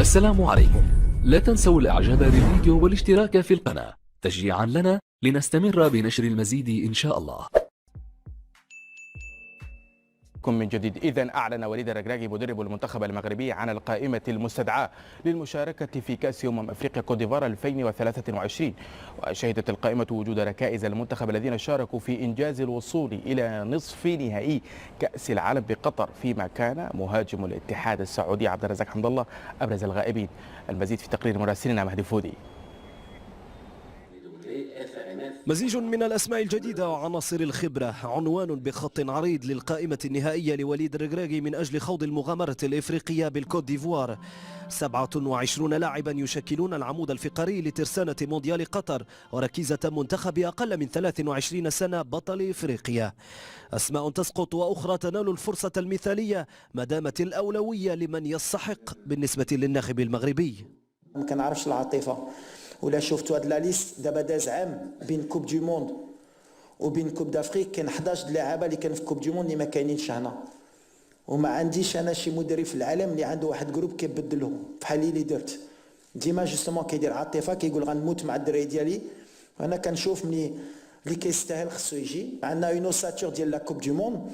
السلام عليكم. لا تنسوا الاعجاب بالفيديو والاشتراك في القناة تشجيعا لنا لنستمر بنشر المزيد إن شاء الله. من جديد. إذن أعلن وليد الركراكي مدرب المنتخب المغربي عن القائمة المستدعاة للمشاركة في كأس أفريقيا كوت ديفوار 2023. وشهدت القائمة وجود ركائز المنتخب الذين شاركوا في إنجاز الوصول إلى نصف نهائي كأس العالم بقطر، فيما كان مهاجم الاتحاد السعودي عبد الرزاق حمد الله أبرز الغائبين. المزيد في تقرير مراسلنا مهدي فودي. مزيج من الأسماء الجديدة وعناصر الخبرة، عنوان بخط عريض للقائمة النهائية لوليد الركراكي من أجل خوض المغامرة الإفريقية بالكوت ديفوار. 27 لاعبا يشكلون العمود الفقري لترسانة مونديال قطر وركيزة منتخب أقل من 23 سنة بطل إفريقيا. أسماء تسقط وأخرى تنال الفرصة المثالية ما دامت الأولوية لمن يستحق بالنسبة للناخب المغربي. ما كنعرفش العاطفة ولا شفتوا هاد لا ليست دابا داز عام بين كوب دو موند وبين كوب دافريك، كاين 11 لاعبه اللي كانوا في كوب دو موند اللي ما كاينينش هنا، وما عنديش انا شي مدرب في العالم اللي عنده واحد جروب كيبدلهم بحال اللي درت. ديما جوستومون كيدير عاطفه، كيقول غنموت مع الدراري ديالي. وانا كنشوف ملي اللي كيستاهل خصو يجي. عندنا اون اوساتور ديال لا كوب دو موند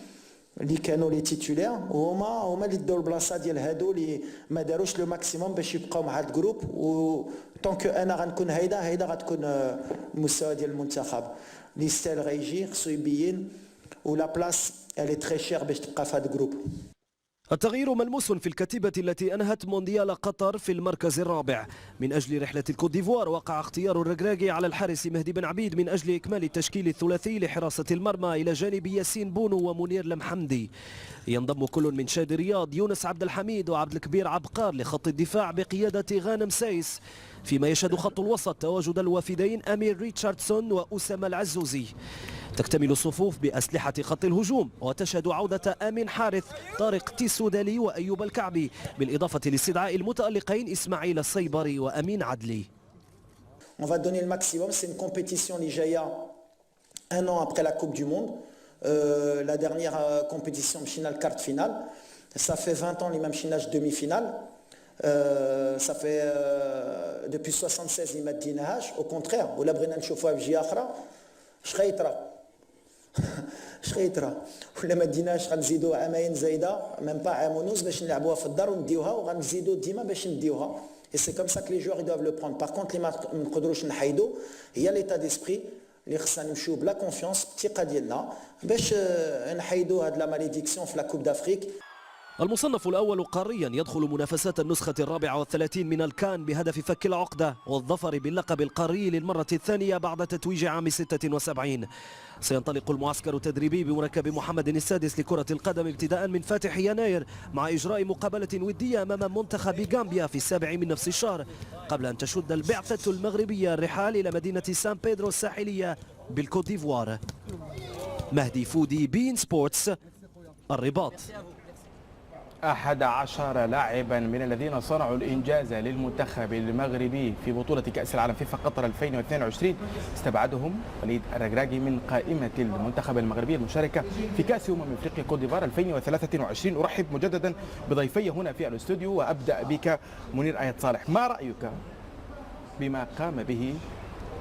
اللي كانوا لي تيتولير، وهما اللي داو البلاصه ديال هادو اللي ما داروش لو ماكسيموم باش يبقاو مع هاد الجروب. و طونك انا غنكون هيدا غتكون المستوى ديال المنتخب اللي يستاهل غيجي، خصو يبين، ولا بلاص الي تري شير باش تبقى في هاد الجروب. التغيير ملموس في الكتيبة التي أنهت مونديال قطر في المركز الرابع. من أجل رحلة الكوت ديفوار وقع اختيار الركراكي على الحارس مهدي بن عبيد من أجل إكمال التشكيل الثلاثي لحراسة المرمى إلى جانب ياسين بونو ومنير المحمدي. ينضم كل من شادي رياض، يونس عبد الحميد وعبد الكبير عبقار لخط الدفاع بقيادة غانم سايس، فيما يشهد خط الوسط تواجد الوافدين أمير ريتشاردسون وأسامة العزوزي. تكتمل الصفوف بأسلحة خط الهجوم وتشهد عودة آمين حارث، طارق تيسودالي وأيوب الكعبي، بالإضافة لاستدعاء المتألقين إسماعيل الصيبري وأمين عدلي. On va donner le maximum, c'est une compétition اللي جايه un an après la Coupe du Monde. La dernière compétition مشينا الكارت فينال. Ça fait 20 ans اللي ما مشيناش demi finale. Ça fait depuis 76 اللي ما ديناهاش. Au contraire ولا بغينا نشوفوها بجهه اخرى شخيطره ولا ما ديناش غنزيدوا عامين زايده ميم با عام ونص باش نلعبوها في الدار ونديوها، وغنزيدوا ديما باش نديوها. اي سي كوم سا كو لي جوار يدوف لو بروند. باغ كونت اللي ما نقدروش نحيدوا هي ليتا ديسبري اللي خصنا نمشيو بلا كونفيونس بالثقه ديالنا باش نحيدوا هاد لا ماليديكسيون في لا كوب دافريك. المصنف الأول قاريا يدخل منافسات النسخة 34 من الكان بهدف فك العقدة والظفر باللقب القاري للمرة الثانية بعد تتويج عام 76. سينطلق المعسكر التدريبي بمركب محمد السادس لكرة القدم ابتداء من فاتح يناير مع إجراء مقابلة ودية أمام منتخب غامبيا في 7 من نفس الشهر، قبل أن تشد البعثة المغربية الرحال إلى مدينة سان بيدرو الساحلية بالكوت ديفوار. مهدي فودي، بين سبورتس، الرباط. 11 لاعبا من الذين صنعوا الإنجاز للمنتخب المغربي في بطولة كأس العالم فيفا قطر 2022 استبعدهم وليد الركراكي من قائمة المنتخب المغربي المشاركة في كأس أفريقيا كوت ديفوار 2023. أرحب مجددا بضيفي هنا في الاستوديو، وأبدأ بك منير آية صالح. ما رأيك بما قام به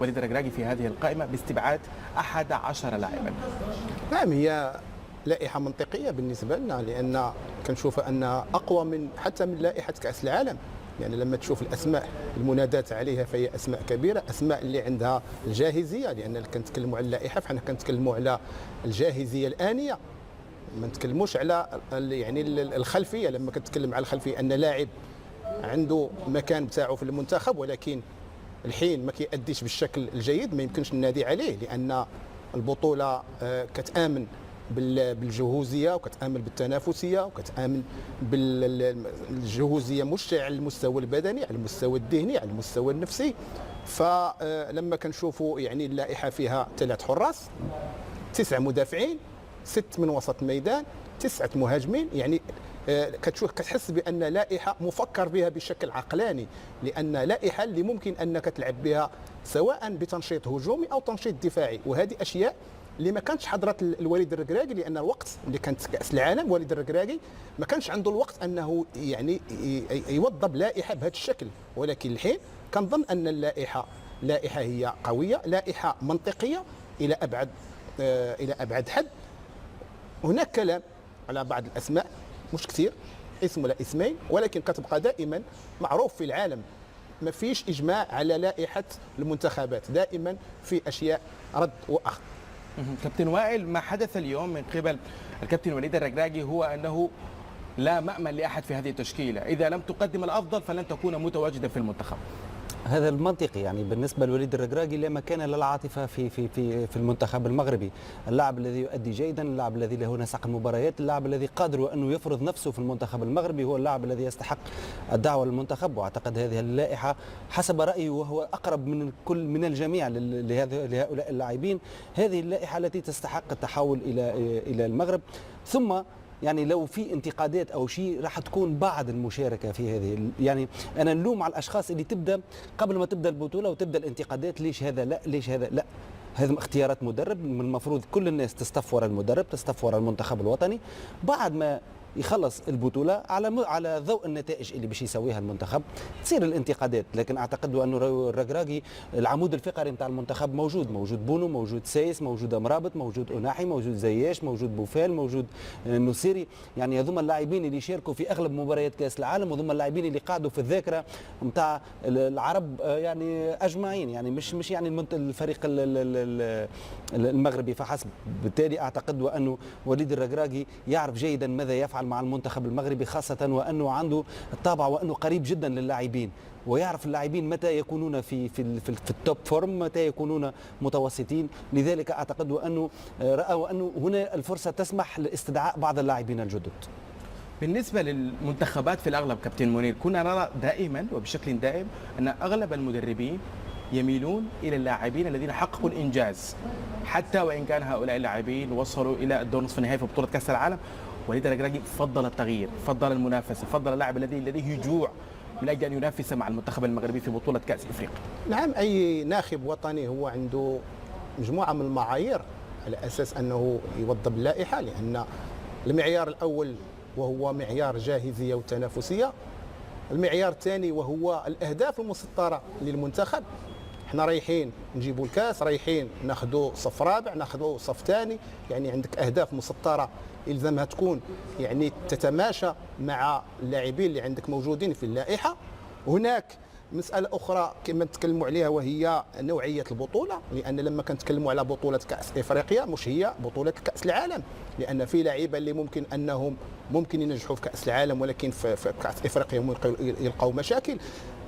وليد الركراكي في هذه القائمة باستبعاد 11 لاعبا؟ نعم، هي لائحة منطقية بالنسبة لنا، لأن كنشوف أنها أقوى من حتى من لائحة كأس العالم. يعني لما تشوف الأسماء المناداة عليها فهي أسماء كبيرة، أسماء اللي عندها الجاهزية، لأن كنتكلموا على اللائحة فحنا كنتكلموا على الجاهزية الآنية، ما نتكلموش على يعني الخلفية. لما كنتكلم على الخلفية أن لاعب عنده مكان بتاعه في المنتخب ولكن الحين ما كيأديش بالشكل الجيد، ما يمكنش ننادي عليه، لأن البطولة كتآمن بالجهوزيه وكتامن بالتنافسيه وكتامن بالجهوزيه مش على المستوى البدني، على المستوى الذهني، على المستوى النفسي. فلما كنشوفوا يعني اللائحه فيها 3 حراس، 9 مدافعين، 6 من وسط الميدان، 9 مهاجمين، يعني كتحس بان لائحه مفكر بها بشكل عقلاني، لان لائحه اللي ممكن انك تلعب بها سواء بتنشيط هجومي او تنشيط دفاعي، وهذه اشياء اللي ما كانتش حضرت الوليد الركراكي، لان الوقت اللي كانت كاس العالم وليد الركراكي ما كانش عنده الوقت انه يعني يوضب لائحه بهذا الشكل. ولكن الحين كنظن ان لائحه هي قويه، لائحه منطقيه الى ابعد حد. هناك كلام على بعض الاسماء مش كثير، اسم ولا اسمين، ولكن كتبقى دائما معروف في العالم ما فيش اجماع على لائحه المنتخبات، دائما في اشياء رد واخذ. كابتن وائل، ما حدث اليوم من قبل الكابتن وليد الركراكي هو أنه لا مأمن لأحد في هذه التشكيلة، إذا لم تقدم الأفضل فلن تكون متواجدا في المنتخب. هذا المنطقي، يعني بالنسبه لوليد الركراكي لا مكان للعاطفه في المنتخب المغربي. اللاعب الذي يؤدي جيدا، اللاعب الذي له نسق المباريات، اللاعب الذي قادر انه يفرض نفسه في المنتخب المغربي هو اللاعب الذي يستحق الدعوه للمنتخب. واعتقد هذه اللائحه حسب رايي وهو اقرب من الجميع لهؤلاء اللاعبين، هذه اللائحه التي تستحق التحول الى المغرب. ثم يعني لو في انتقادات او شيء راح تكون بعد المشاركه في هذه، يعني انا نلوم على الاشخاص اللي تبدا قبل ما تبدا البطوله وتبدا الانتقادات، ليش هذا لا، ليش هذا لا. هذه اختيارات مدرب، من المفروض كل الناس تصطف وراء المدرب، تصطف وراء المنتخب الوطني. بعد ما يخلص البطوله على ضوء النتائج اللي باش يسويها المنتخب تصير الانتقادات. لكن اعتقد انه الركراكي العمود الفقري نتاع المنتخب موجود بونو، موجود سايس، موجود مرابط، موجود أناحي، موجود زياش، موجود بوفال، موجود نصيري. يعني هذوما اللاعبين اللي شاركوا في اغلب مباريات كاس العالم، وهذوما اللاعبين اللي قاعدوا في الذاكره نتاع العرب يعني اجمعين، يعني مش يعني الفريق المغربي فحسب. بالتالي اعتقد انه وليد الركراكي يعرف جيدا ماذا يفعل مع المنتخب المغربي، خاصة وأنه عنده الطابع وأنه قريب جدا للاعبين، ويعرف اللاعبين متى يكونون في التوب فورم، متى يكونون متوسطين. لذلك أعتقد أنه رأى أنه هنا الفرصة تسمح لاستدعاء بعض اللاعبين الجدد. بالنسبة للمنتخبات في الأغلب كابتن منير، كنا نرى دائما وبشكل دائم أن أغلب المدربين يميلون إلى اللاعبين الذين حققوا الإنجاز، حتى وإن كان هؤلاء اللاعبين وصلوا إلى الدور نصف النهائي في بطولة كأس العالم. وليد الركراكي فضل التغيير، فضل المنافسة، فضل اللاعب الذي لديه جوع من أجل أن ينافس مع المنتخب المغربي في بطولة كأس إفريقيا. نعم، أي ناخب وطني هو عنده مجموعة من المعايير على أساس أنه يوضب اللائحة، لأن المعيار الأول وهو معيار جاهزية وتنافسية، المعيار الثاني وهو الأهداف المسطرة للمنتخب. احنا رايحين نجيبوا الكاس، رايحين ناخذوا صف رابع، ناخذوا صف ثاني، يعني عندك أهداف مسطرة يلزمها تكون يعني تتماشى مع اللاعبين اللي عندك موجودين في اللائحة. هناك مسألة أخرى كما نتكلموا عليها وهي نوعية البطولة، لأن لما كنتكلموا على بطولة كأس إفريقيا مش هي بطولة كأس العالم، لأن في لاعيبة اللي ممكن ينجحوا في كأس العالم، ولكن في كأس إفريقيا يلقوا مشاكل.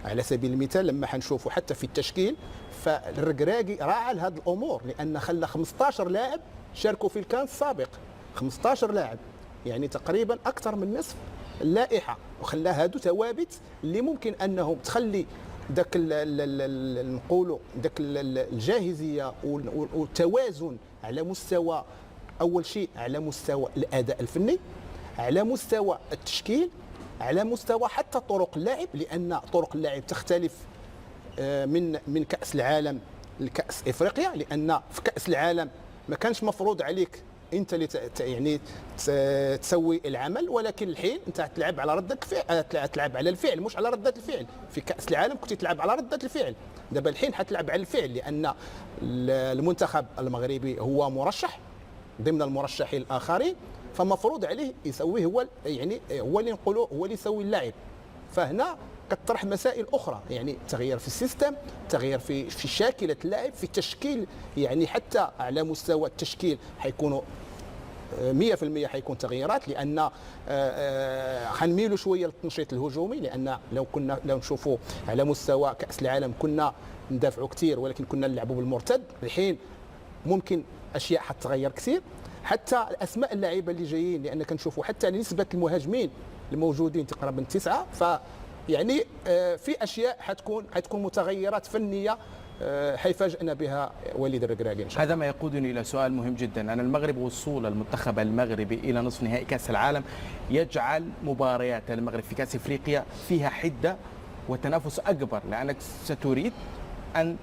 على سبيل المثال لما حنشوفوا حتى في التشكيل، فالركراكي راعى لهذه الأمور، لأن خلى 15 لاعب شاركوا في الكان السابق، 15 لاعب يعني تقريبا أكثر من نصف اللائحة، وخلى هادو ثوابت اللي ممكن أنهم تخلي داك نقولوا داك الجاهزية والتوازن على مستوى، أول شيء على مستوى الأداء الفني، على مستوى التشكيل، على مستوى حتى طرق اللعب، لأن طرق اللعب تختلف من كأس العالم لكأس إفريقيا، لأن في كأس العالم ما كانش مفروض عليك انت اللي يعني تسوي العمل، ولكن الحين انت تلعب على ردة الفعل، تلعب على الفعل مش على ردة الفعل. في كأس العالم كنت تلعب على ردة الفعل، دابا الحين حتلعب على الفعل، لأن المنتخب المغربي هو مرشح ضمن المرشحين الآخرين، فمفروض عليه يسويه هو، يعني هو اللي نقولوا هو اللي يسوي اللعب. فهنا كتطرح مسائل اخرى، يعني تغيير في السيستم، تغيير في شاكله اللاعب، في التشكيل، يعني حتى على مستوى التشكيل حيكونوا 100% حيكون تغييرات، لان حنميلوا شويه للتنشيط الهجومي، لان لو نشوفوا على مستوى كاس العالم كنا ندافعوا كثير ولكن كنا نلعبوا بالمرتد. الحين ممكن اشياء حتتغير كثير، حتى الاسماء اللاعبين اللي جايين، لان كنشوفوا حتى نسبه المهاجمين الموجودين تقريبا 9، يعني في اشياء حتكون متغيرات فنيه حيفاجئنا بها وليد الركراكي ان شاء الله. هذا ما يقودني الى سؤال مهم جدا، ان المغرب وصول المنتخب المغربي الى نصف نهائي كاس العالم يجعل مباريات المغرب في كاس افريقيا فيها حده وتنافس اكبر، لانك ستريد ان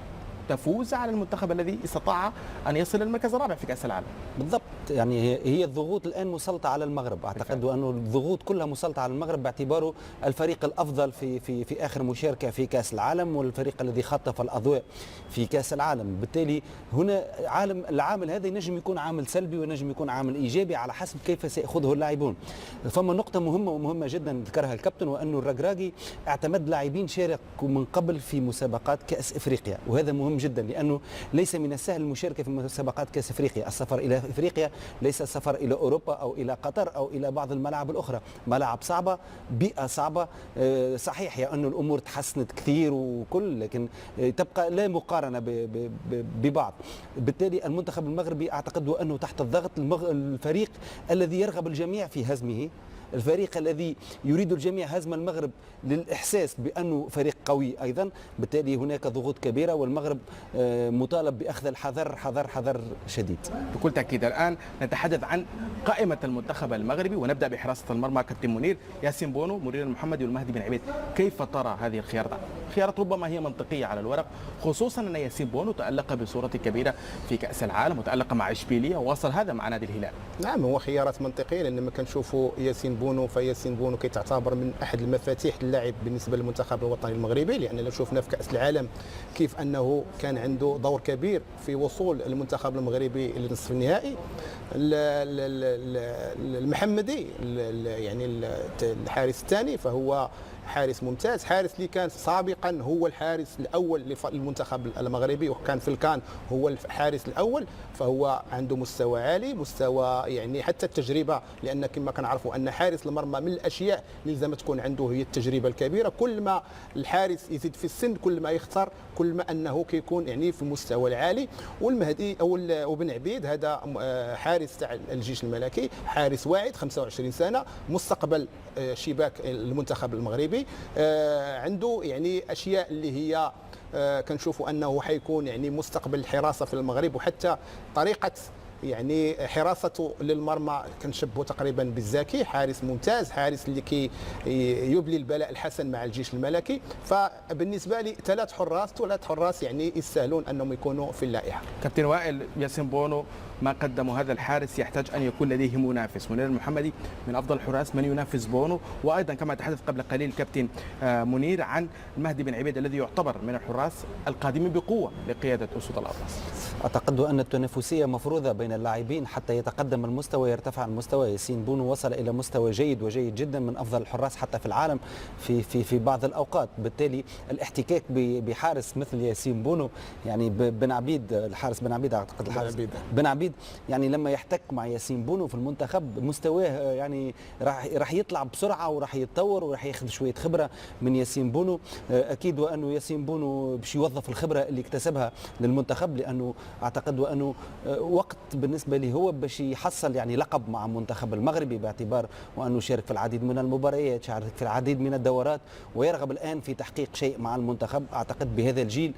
تفوز على المنتخب الذي استطاع أن يصل للمركز الرابع في كأس العالم. بالضبط، يعني هي الضغوط الآن مسلطة على المغرب. أعتقد أنه الضغوط كلها مسلطة على المغرب باعتباره الفريق الأفضل في آخر مشاركة في كأس العالم، والفريق الذي خطف الأضواء في كأس العالم. بالتالي هنا العامل هذا ينجم يكون عامل سلبي وينجم يكون عامل إيجابي على حسب كيف سيأخذه اللاعبون. فما نقطة مهمة ومهمة جدا ذكرها الكابتن، وأنه الركراكي اعتمد لاعبين شاركوا من قبل في مسابقات كأس إفريقيا، وهذا مهم جدا لأنه ليس من السهل المشاركة في مسابقات كأس إفريقيا. السفر إلى إفريقيا ليس السفر إلى أوروبا أو إلى قطر أو إلى بعض الملاعب الأخرى، ملاعب صعبة، بيئة صعبة. صحيح يا أنه الأمور تحسنت كثير وكل، لكن تبقى لا مقارنة ببعض. بالتالي المنتخب المغربي أعتقد أنه تحت الضغط، الفريق الذي يرغب الجميع في هزمه، الفريق الذي يريد الجميع هزم المغرب للإحساس بأنه فريق قوي أيضا. بالتالي هناك ضغوط كبيرة، والمغرب مطالب بأخذ الحذر حذر شديد. بكل تأكيد. الآن نتحدث عن قائمة المنتخب المغربي، ونبدأ بحراسة المرمى. كابتن منير، ياسين بونو، مرير المحمدي، والمهدي بن عبيد، كيف ترى هذه الخيارات؟ خيارات ربما هي منطقية على الورق، خصوصا أن ياسين بونو تألق بصورة كبيرة في كأس العالم وتألق مع إشبيلية ووصل هذا مع نادي الهلال. نعم، هو خيارات منطقية، لأن لما كنشوفوا ياسين بونو فياسين بونو كيتعتبر من أحد المفاتيح اللاعب بالنسبة للمنتخب الوطني المغربي، لأن لو شفنا في كأس العالم كيف أنه كان عنده دور كبير في وصول المنتخب المغربي لنصف النهائي. المحمدي يعني الحارس الثاني فهو حارس ممتاز، حارس اللي كان سابقا هو الحارس الاول للمنتخب المغربي، وكان في الكان هو الحارس الاول، فهو عنده مستوى عالي، مستوى يعني حتى التجربه، لان كما كنعرفوا ان حارس المرمى من الاشياء اللي لازم تكون عنده هي التجربه الكبيره. كل ما الحارس يزيد في السن كل ما يخسر، كل ما انه كيكون يعني في المستوى العالي. والمهدي او بن عبيد هذا حارس تاع الجيش الملكي، حارس واعد 25 سنه، مستقبل شباك المنتخب المغربي. عنده يعني اشياء اللي هي كنشوفوا انه حيكون يعني مستقبل الحراسه في المغرب، وحتى طريقه يعني حراسته للمرمى كنشبهه تقريبا بالزاكي، حارس ممتاز، حارس اللي كي يبلي البلاء الحسن مع الجيش الملكي. فبالنسبه لي ثلاث حراس يعني يستاهلون انهم يكونوا في اللائحه. كابتن وائل، ياسين بونو ما قدموا هذا الحارس يحتاج ان يكون لديه منافس. منير المحمدي من افضل الحراس من ينافس بونو، وايضا كما تحدث قبل قليل كابتن منير عن المهدي بن عبيد الذي يعتبر من الحراس القادمين بقوه لقياده اسود الاطلس. اعتقد ان التنافسيه مفروضه بين اللاعبين حتى يتقدم المستوى ويرتفع المستوى. ياسين بونو وصل الى مستوى جيد وجيد جدا، من افضل الحراس حتى في العالم في بعض الاوقات. بالتالي الاحتكاك بحارس مثل ياسين بونو، يعني بن عبيد، الحارس بن عبيد، اعتقد الحارس بن عبيد، يعني لما يحتك مع ياسين بونو في المنتخب مستواه يعني راح يطلع بسرعه وراح يتطور وراح ياخذ شويه خبره من ياسين بونو. اكيد وانه ياسين بونو باش يوظف الخبره اللي اكتسبها للمنتخب، لانه اعتقد وانه وقت بالنسبه لي هو باش يحصل يعني لقب مع المنتخب المغربي، باعتبار وانه شارك في العديد من المباريات، شارك في العديد من الدورات، ويرغب الان في تحقيق شيء مع المنتخب. اعتقد بهذا الجيل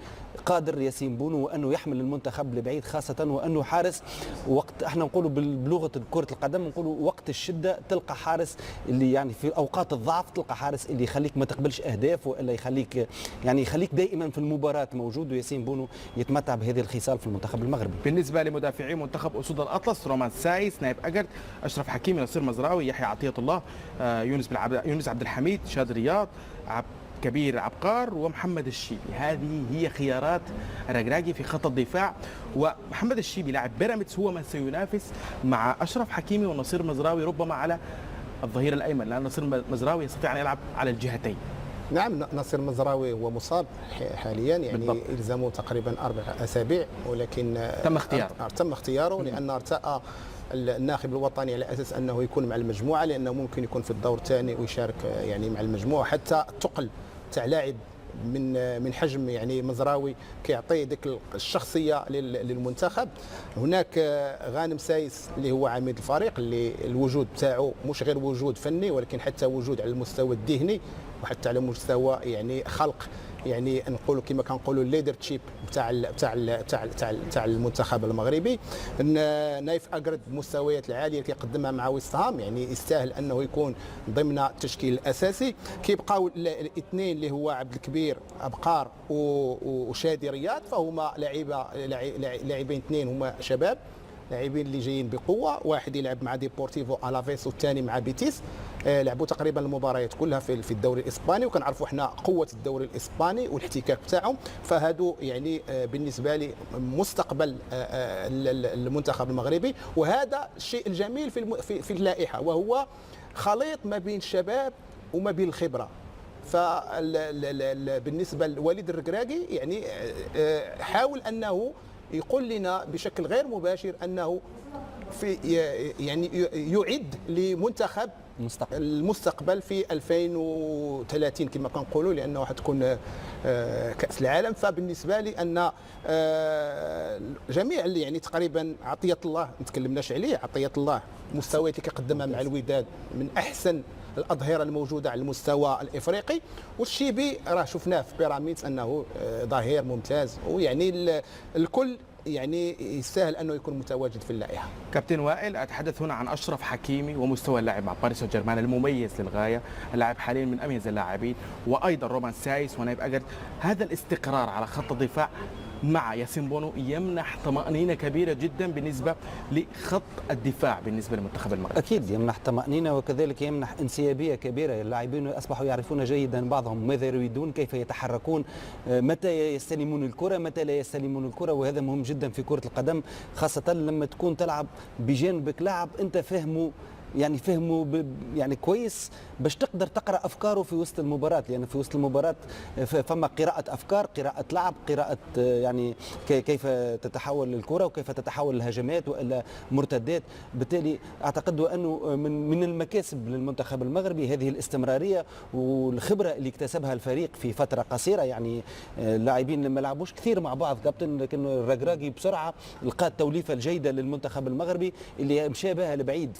قادر ياسين بونو وانه يحمل المنتخب لبعيد، خاصه وانه حارس وقت احنا نقولوا بلغه كره القدم نقولوا وقت الشده تلقى حارس اللي يعني في اوقات الضعف تلقى حارس اللي يخليك ما تقبلش اهداف، والا يخليك دائما في المباراه موجود. وياسين بونو يتمتع بهذه الخصال في المنتخب المغربي. بالنسبه لمدافعي منتخب اسود الاطلس، رومان سايس، نايف اجرد، اشرف حكيمي، نصير مزراوي، يحيى عطيه الله، يونس عبد الحميد، شاد رياض، كبير عبقار، ومحمد الشيبي. هذه هي خيارات الركراكي في خط الدفاع. ومحمد الشيبي لاعب بيراميدز هو من سينافس مع اشرف حكيمي ونصير مزراوي ربما على الظهير الايمن، لان نصير مزراوي يستطيع ان يلعب على الجهتين. نعم، نصير مزراوي هو مصاب حاليا، يعني بالضبط. إلزامه تقريبا 4 أسابيع، ولكن تم اختياره لأن ارتأى الناخب الوطني على اساس انه يكون مع المجموعه، لانه ممكن يكون في الدور الثاني ويشارك يعني مع المجموعه. حتى الثقل تاع لاعب من حجم يعني مزراوي كيعطي ديك الشخصيه للمنتخب. هناك غانم سايس اللي هو عميد الفريق، اللي الوجود تاعو مش غير وجود فني ولكن حتى وجود على المستوى الذهني، وحتى على مستوى يعني خلق يعني نقولوا كما كنقولوا الليدر تشيب تاع المنتخب المغربي. نايف اكرد بالمستويات العاليه اللي كيقدمها مع ويست هام يعني يستاهل انه يكون ضمن التشكيل الاساسي. كيبقاو الاثنين اللي هو عبد الكبير ابقار وشادي رياض، فهما لاعبين اثنين هما شباب، لاعبين اللي جايين بقوه، واحد يلعب مع ديبورتيفو الافيس والثاني مع بيتيس. لعبوا تقريبا المباريات كلها في الدوري الاسباني، وكنعرفوا حنا قوه الدوري الاسباني والاحتكاك تاعهم، فهادو يعني بالنسبه لي مستقبل المنتخب المغربي. وهذا الشيء الجميل في اللائحه، وهو خليط ما بين الشباب وما بين الخبره. بالنسبه لوليد الركراكي يعني حاول انه يقول لنا بشكل غير مباشر انه يعني يعد لمنتخب المستقبل في 2030 كما كنقولوا، لانه حتكون كاس العالم. فبالنسبه لي ان جميع اللي يعني تقريبا عطيه الله ما تكلمناش عليه، عطيه الله المستويات اللي كيقدمها مع الوداد من احسن الاظهره الموجوده على المستوى الافريقي، والشيبي راه شفناه في بيراميدز انه ظهير ممتاز، ويعني الكل يعني يستاهل انه يكون متواجد في اللائحه. كابتن وائل، اتحدث هنا عن اشرف حكيمي ومستوى اللاعب مع باريس سان جيرمان المميز للغايه، اللاعب حاليا من اميز اللاعبين، وايضا رومان سايس ونايف اكرد. هذا الاستقرار على خط الدفاع مع ياسين بونو يمنح طمأنينة كبيرة جدا بالنسبة لخط الدفاع بالنسبة للمنتخب المغربي. أكيد يمنح طمأنينة، وكذلك يمنح انسيابية كبيرة. اللاعبين أصبحوا يعرفون جيدا بعضهم ماذا يريدون، كيف يتحركون، متى يستلمون الكرة، متى لا يستلمون الكرة، وهذا مهم جدا في كرة القدم، خاصة لما تكون تلعب بجانبك لاعب أنت فهمه يعني كويس باش تقدر تقرا افكاره في وسط المباراه، لان في وسط المباراه فما قراءه افكار، قراءه لعب، قراءه يعني كيف تتحول الكره وكيف تتحول الهجمات والا مرتدات. بالتالي اعتقد انه من المكاسب للمنتخب المغربي هذه الاستمراريه والخبره اللي اكتسبها الفريق في فتره قصيره. يعني اللاعبين لما لعبوش كثير مع بعض كابتن، لكن الركراكي بسرعه لقى التوليفه الجيده للمنتخب المغربي اللي مشى بها لبعيد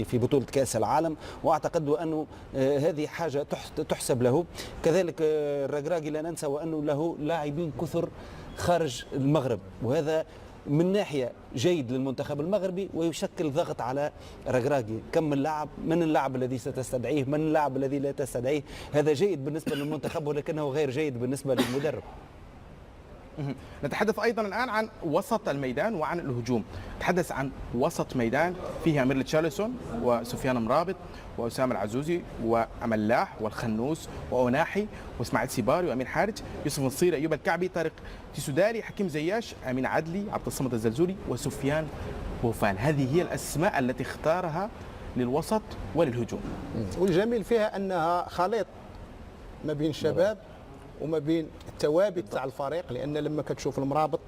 في بطوله كاس العالم، واعتقد انه هذه حاجه تحسب له. كذلك الركراكي لا ننسى وانه له لاعبين كثر خارج المغرب، وهذا من ناحيه جيد للمنتخب المغربي ويشكل ضغط على ركراكي. كم من لاعب، من اللاعب الذي ستستدعيه، من اللاعب الذي لا تستدعيه، هذا جيد بالنسبه للمنتخب ولكنه غير جيد بالنسبه للمدرب. نتحدث ايضا الان عن وسط الميدان وعن الهجوم. نتحدث عن وسط ميدان فيه امير تشارلسون وسفيان مرابط واسامه العزوزي واملاح والخنوس واوناحي واسماعيل سيباري وامين حارج، يوسف نصير، ايوب الكعبي، طارق تيسوداري، حكيم زياش، امين عدلي، عبد الصمد الزلزولي وسفيان بوفال. هذه هي الاسماء التي اختارها للوسط وللهجوم، والجميل فيها انها خليط ما بين الشباب وما بين التوابت تاع الفريق، لان لما كتشوف المرابط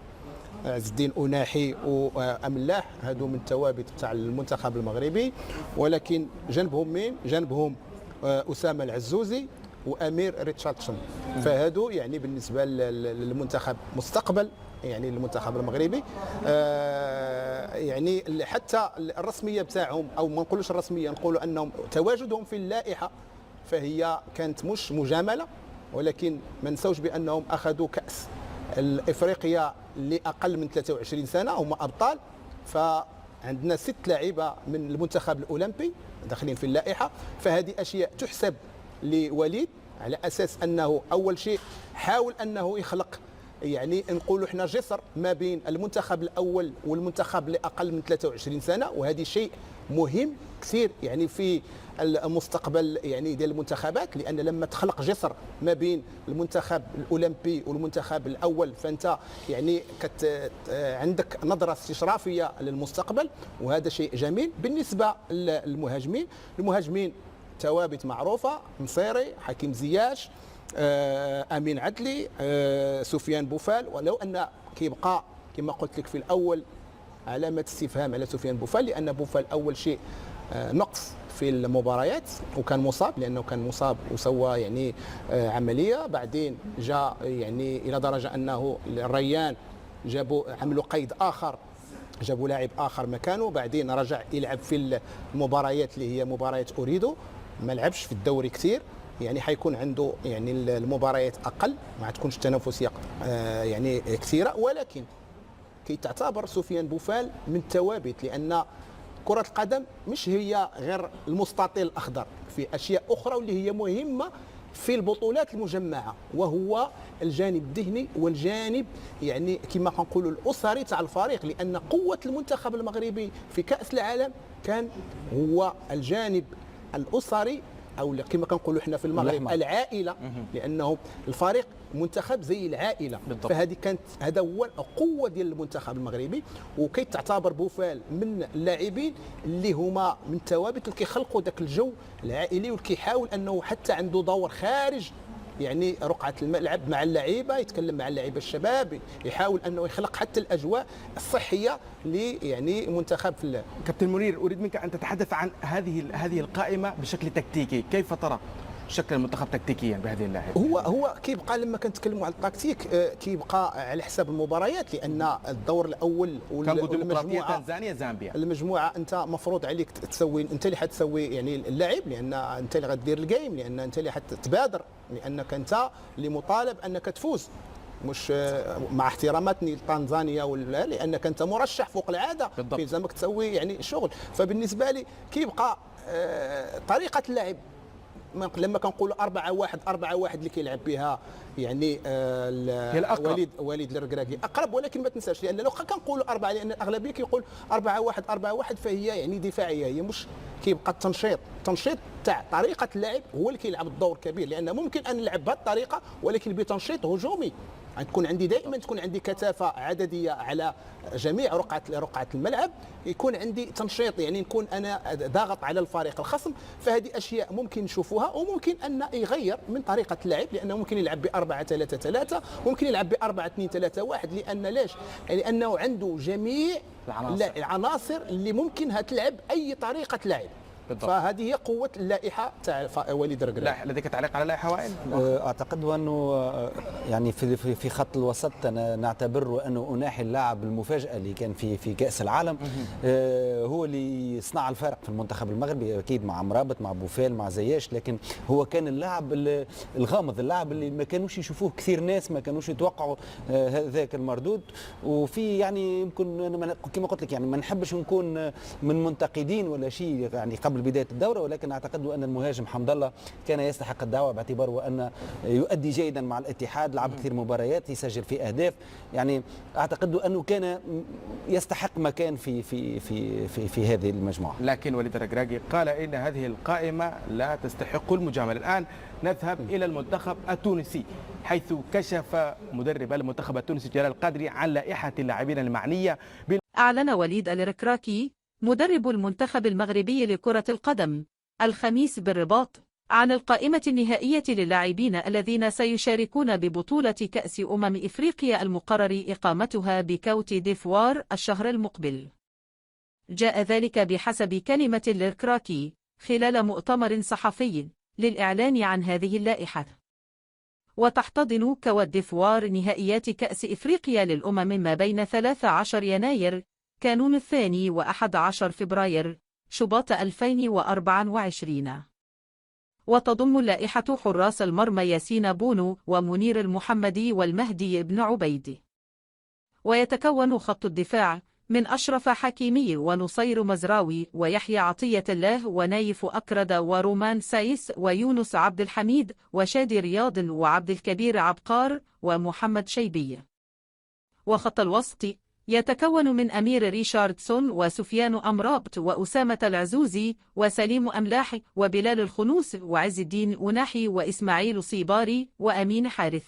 عز الدين أوناحي وأملاح هادو من التوابت تاع المنتخب المغربي، ولكن جنبهم مين؟ جنبهم أسامة العزوزي وأمير ريتشاردسون. فهادو يعني بالنسبة للمنتخب مستقبل يعني المنتخب المغربي. يعني حتى الرسمية بتاعهم، أو ما نقولوش الرسمية، نقولوا أنهم تواجدهم في اللائحة فهي كانت مش مجاملة، ولكن ما نساوش بانهم اخذوا كاس الافريقيا لاقل من 23 سنه، هم ابطال. فعندنا 6 لاعيبه من المنتخب الاولمبي داخلين في اللائحه، فهذه اشياء تحسب لوليد على اساس انه اول شيء حاول انه يخلق يعني نقولوا احنا جسر ما بين المنتخب الاول والمنتخب لاقل من 23 سنه، وهذا شيء مهم كثير يعني في المستقبل يعني ديال المنتخبات، لان لما تخلق جسر ما بين المنتخب الاولمبي والمنتخب الاول فانت يعني عندك نظره استشرافيه للمستقبل، وهذا شيء جميل. بالنسبه للمهاجمين توابت معروفه، نصيري، حكيم زياش، امين عدلي، سفيان بوفال، ولو ان كيبقى كما قلت لك في الاول علامه استفهام على سفيان بوفال، لان بوفال اول شيء نقص في المباريات وكان مصاب، لانه كان مصاب وسوى يعني عمليه، بعدين جاء يعني الى درجه انه الريان جابوا عملوا قيد اخر، جابوا لاعب اخر مكانه، بعدين رجع يلعب في المباريات اللي هي مباريات اوريدو، ما لعبش في الدوري كثير، يعني حيكون عنده يعني المباريات اقل، ما تكونش التنافسيه يعني كثيره، ولكن كي تعتبر سفيان بوفال من الثوابت، لان كرة القدم مش هي غير المستطيل الأخضر، في أشياء أخرى واللي هي مهمة في البطولات المجمعة، وهو الجانب الذهني والجانب يعني كما كنقولوا الأسري تاع الفريق، لأن قوة المنتخب المغربي في كأس العالم كان هو الجانب الأسري، او كما كنقولوا احنا في المغرب العائله، لانه الفريق منتخب زي العائله بالضبط. فهذه كانت هذا هو القوه ديال المنتخب المغربي، وكي تعتبر بوفال من اللاعبين اللي هما من الثوابت اللي كيخلقوا ذاك الجو العائلي، وكيحاول انه حتى عنده دور خارج يعني رقعة الملعب مع اللعيبه، يتكلم مع اللعيبه الشباب، يحاول انه يخلق حتى الاجواء الصحيه يعني منتخب في كابتن منير، اريد منك ان تتحدث عن هذه القائمه بشكل تكتيكي، كيف ترى شكل المنتخب تكتيكيا بهذه اللاعبين؟ هو كيبقى لما كنتكلموا على التكتيك كيبقى على حساب المباريات، لان الدور الاول والمجموعه تنزانيا زامبيا، المجموعه انت مفروض عليك تسوي، انت اللي حتسوي يعني اللاعب، لان انت اللي غدير الجيم، لان انت اللي حتبادر، لانك انت اللي مطالب انك تفوز، مش مع احتراماتني لتنزانيا ولا، لانك انت مرشح فوق العاده، في لازمك تسوي يعني الشغل. فبالنسبه لي كيبقى طريقه اللعب لما كنقولوا 4-1 اللي كيلعب بها يعني وليد الركراكي اقرب، ولكن ما تنساش، لان لو كنقولوا 4، لان الاغلبيه كيقول 4-1 فهي يعني دفاعيه، هي مش كيبقى التنشيط تاع طريقه اللعب هو اللي كيلعب الدور كبير، لان ممكن ان نلعب بهذه الطريقه ولكن بتنشيط هجومي، تكون عندي دائما تكون عندي كثافه عدديه على جميع رقعه الملعب، يكون عندي تنشيط، يعني نكون انا ضاغط على الفريق الخصم. فهذه اشياء ممكن نشوفوها، وممكن ان يغير من طريقه اللعب، لانه ممكن يلعب ب4-3-3، ممكن يلعب ب4-2-3-1، لان ليش؟ لانه عنده جميع العناصر اللي ممكنها تلعب اي طريقه لعب. بالضبط. فهذه هي قوه اللائحه تاع وليد الركراكي. لديك تعليق على اللائحه وائل؟ اعتقد انه يعني في خط الوسط أنا نعتبر انه اناحي اللاعب المفاجاه اللي كان في كاس العالم هو اللي صنع الفارق في المنتخب المغربي، اكيد مع مرابط مع بوفال مع زياش، لكن هو كان اللاعب الغامض، اللاعب اللي ما كانوش يشوفوه كثير ناس، ما كانوش يتوقعوا هذاك المردود. وفي يعني يمكن كما قلت لك يعني ما نحبش نكون من منتقدين ولا شيء يعني قبل بدايه الدوره، ولكن اعتقد ان المهاجم حمد الله كان يستحق الدعوه، باعتباره ان يؤدي جيدا مع الاتحاد، لعب كثير مباريات، يسجل في اهداف، يعني اعتقد انه كان يستحق مكان في هذه المجموعه. لكن وليد الركراكي قال ان هذه القائمه لا تستحق المجامله. الان نذهب الى المنتخب التونسي، حيث كشف مدرب المنتخب التونسي جلال القادري عن لائحه اللاعبين المعنيه. أعلن وليد الركراكي مدرب المنتخب المغربي لكرة القدم الخميس بالرباط عن القائمة النهائية للاعبين الذين سيشاركون ببطولة كأس إفريقيا المقرر إقامتها بكوت ديفوار الشهر المقبل. جاء ذلك بحسب كلمة الركراكي خلال مؤتمر صحفي للإعلان عن هذه اللائحة. وتحتضن كوت ديفوار نهائيات كأس إفريقيا للأمم ما بين 13 يناير كانون 2 و11 فبراير شباط 2024. وتضم اللائحة حراس المرمى ياسين بونو ومنير المحمدي والمهدي بن عبيد. ويتكون خط الدفاع من أشرف حكيمي ونصير مزراوي ويحيى عطية الله ونايف أكرد ورومان سايس ويونس عبد الحميد وشادي رياض وعبد الكبير عبقار ومحمد شيبي. وخط الوسط يتكون من أمير ريشاردسون وسفيان أمرابط وأسامة العزوزي وسليم أملاح وبلال الخنوس وعز الدين أناحي وإسماعيل صيباري وأمين حارث.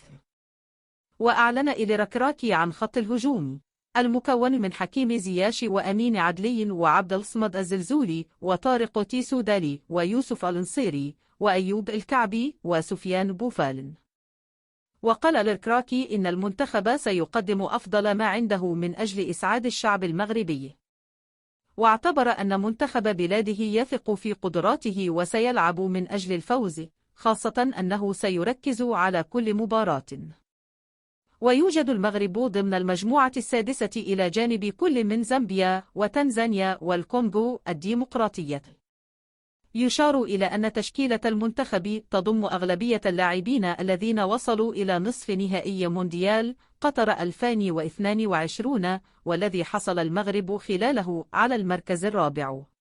وأعلن الركراكي عن خط الهجوم المكون من حكيم زياش وأمين عدلي وعبد الصمد الزلزولي وطارق تيسو دالي ويوسف الانصيري وأيوب الكعبي وسفيان بوفال. وقال الركراكي إن المنتخب سيقدم أفضل ما عنده من أجل إسعاد الشعب المغربي. واعتبر أن منتخب بلاده يثق في قدراته وسيلعب من أجل الفوز، خاصة أنه سيركز على كل مباراة. ويوجد المغرب ضمن المجموعة السادسة إلى جانب كل من زامبيا وتنزانيا والكونغو الديمقراطية. يشار إلى أن تشكيلة المنتخب تضم أغلبية اللاعبين الذين وصلوا إلى نصف نهائي مونديال قطر 2022 والذي حصل المغرب خلاله على المركز الرابع.